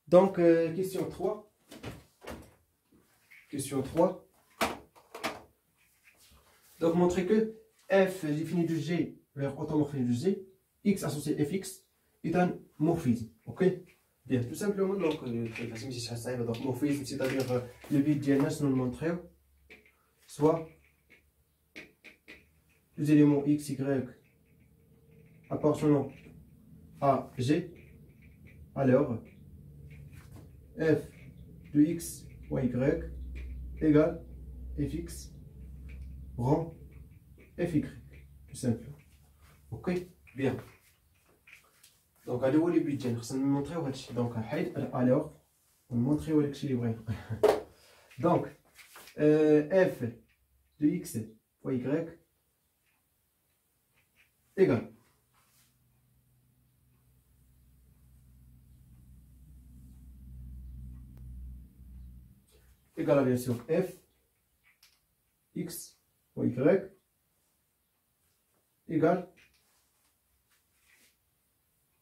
Donc, question 3. Question 3. Donc, montrer que f défini de G vers automorphisme de G, x associé fx est un morphisme. Ok? Bien, tout simplement, donc, donc morphisme, c'est-à-dire le but d'INS nous le montrer, soit les éléments x, y appartenant à G, alors f de x ou y égale fx rend fy, tout simplement. Ok, bien. Donc, allez où les buts, on va montrer. Donc, alors, on va montrer où les buts. Donc, f de x fois y égale à bien sûr f x fois y égale.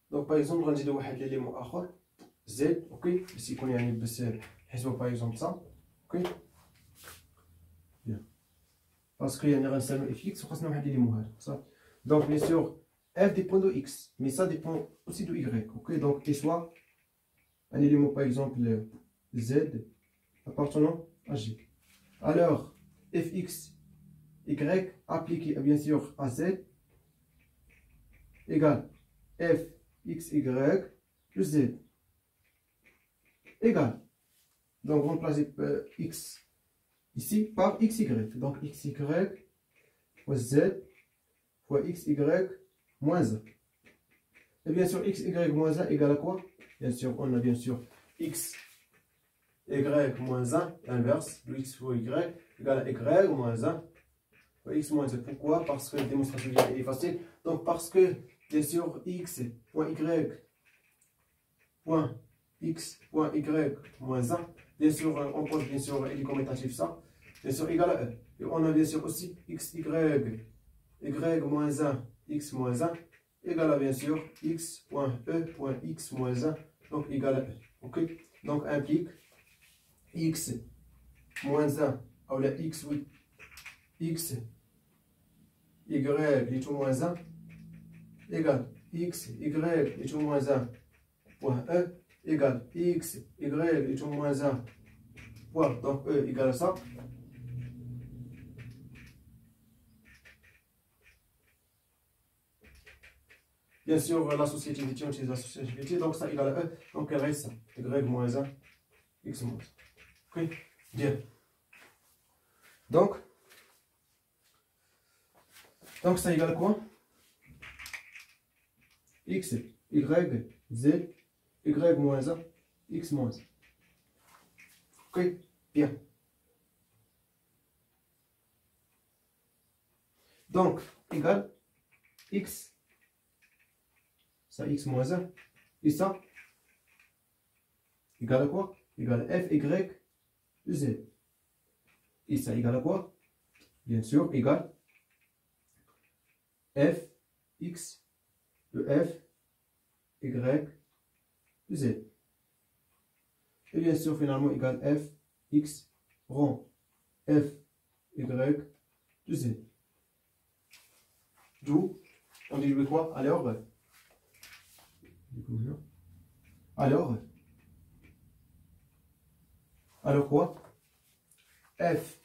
Donc, par exemple, on va dire واحد l'élément آخر z, ok, بس يكون يعني بس حسبوا par exemple ça, ok. Bien. Parce qu'il y a un ensemble fx, on va dire ça. Donc, bien sûr, f dépend de x, mais ça dépend aussi de y, ok. Donc, qu'il soit un élément par exemple z appartenant à g. Alors, fx y appliqué bien sûr à z égale f xy plus z égale. Donc, remplacer x ici par xy. Donc, xy fois z fois xy moins 1. Et bien sûr, xy moins 1 égale à quoi? Bien sûr, on a bien sûr x y moins 1, l'inverse de x fois y égale à y moins 1 fois x moins 1. Pourquoi? Parce que la démonstration est facile. Donc, parce que bien sûr, x point y point x point y moins 1, bien sûr, on pose bien sûr les commutatifs ça, bien sûr, égal à e. Et on a bien sûr aussi xy y moins 1 x moins 1 égal à bien sûr x point e point x moins 1, donc égal à e. Ok, donc implique x moins 1 ou la x 8 x y est tout moins 1 égale x y est tout moins 1 point e égale x y est tout moins 1 point, donc e égale à ça. Bien sûr, l'associativité, on utilise l'associativité, donc ça égale à e, donc elle reste ça, y moins 1, x moins 1. Ok, bien. Donc ça égale à quoi? X, y, z, y moins 1, x moins 1. Ok, bien. Donc, égale x, ça x moins 1, et ça, égale à quoi? Égale à f, y, z. Et ça égale à quoi? Bien sûr, égale f, x, de f, y, de z. Et bien sûr, finalement, égale f, x, rond f, y, de z. D'où, on dit quoi? Alors quoi? F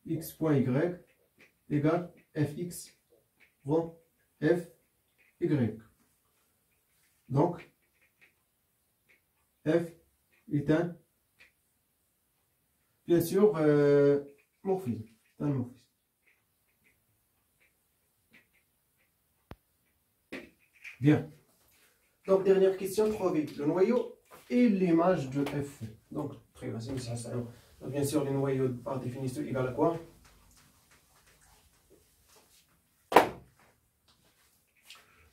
x point y égale fx rond f y. Donc, f est un, bien sûr, morphisme. C'est un morphisme. Bien. Donc, dernière question, 3b. Le noyau et l'image de f. Donc, très facile, ça. Donc, bien sûr, les noyaux par définition égale à quoi?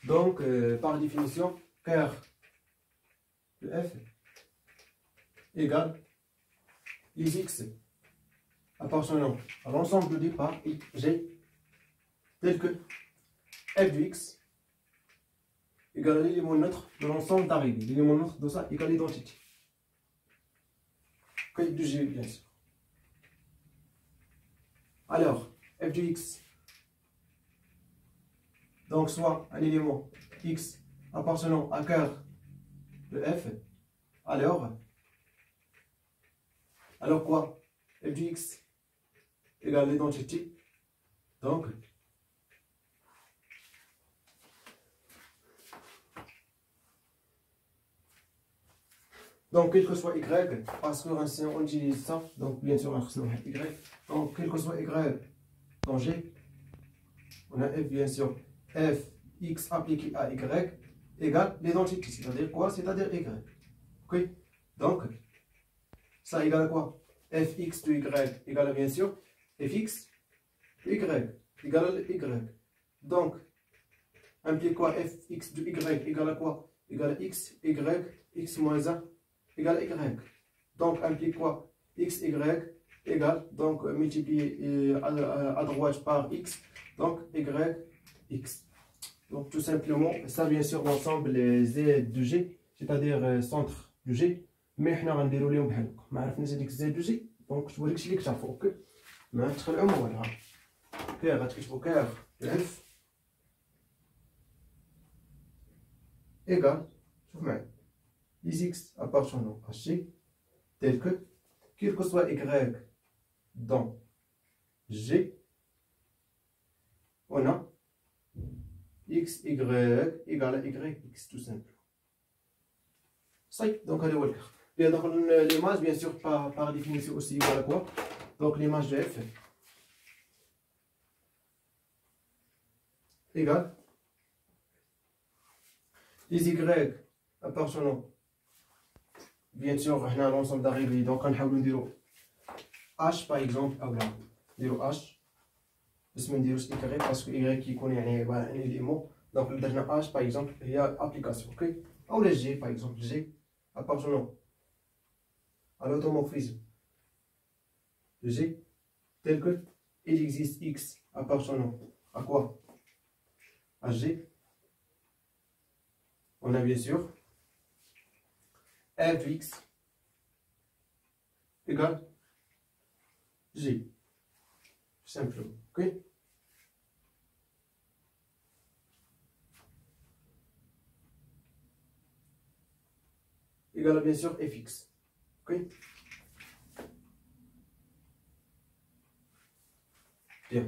Donc, par définition, car de f égale les x appartenant à l'ensemble de départ g tel que f de x égale l'élément neutre de l'ensemble d'arrivée. L'élément neutre de ça égale l'identité. Ok, de G, bien sûr. Alors, f de x, donc soit un élément x appartenant à cœur de f, alors quoi? F de x égale l'identité, donc quel que soit y, parce que on utilise ça, donc bien sûr on a y, donc quel que soit y dans G, on a f bien sûr f x appliqué à y égale l'identité, c'est-à-dire quoi? C'est-à-dire y. Ok, donc ça égale à quoi? Fx de y égale bien sûr fx de y égale y. Donc implique quoi? Fx de y égale à quoi? Égale à x, y, x moins 1 égale y. Donc implique quoi? X, y égale, donc multiplié à droite par x, donc y, x. Donc tout simplement, ça bien sûr l'ensemble z de g, c'est-à-dire centre de g. Mais حنا غنديرو ليهم بحال هكا، ما عرفناش هذيك زد دو جي، دونك توريكش اللي كتعرفو، اوكي؟ ما تخلعو ما والو، اوكي غتكتبو كاع اف ايكال، شوف معايا، les x appartenant à G, tel que, quel que soit y dans G, on a x, y égale à y, x tout simplement. Ça y est, donc allez, voilà. Bien, donc l'image, bien sûr, par définition aussi égale à quoi? Donc l'image de f égale les y appartenant, bien sûr, on a l'ensemble d'arrivée, donc on va dire h par exemple, ou là, dire h, بس ما نديروش y parce que y كيكون يعني عبارة عن élément, donc le درنا h par exemple هي application, ok? Ou la g par exemple, g appartenant à l'automorphisme de G, tel que il existe x appartenant à quoi? À G. On a bien sûr f de x égale G. Simplement. Ok? Égale bien sûr fx. Ok? Bien.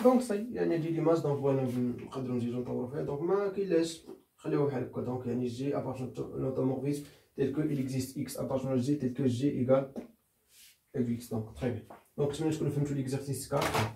Donc ça y est, يعني هادي l'image donc voilà نقدروا نزيدو نطورو فيها donc ما كاينلاش خليوها بحال هكا donc يعني G appartient à l'automorphisme tel que il existe x appartient à G tel que G égale fx donc très bien. Donc نتمنى تكونوا فهمتوا l'exercice 4.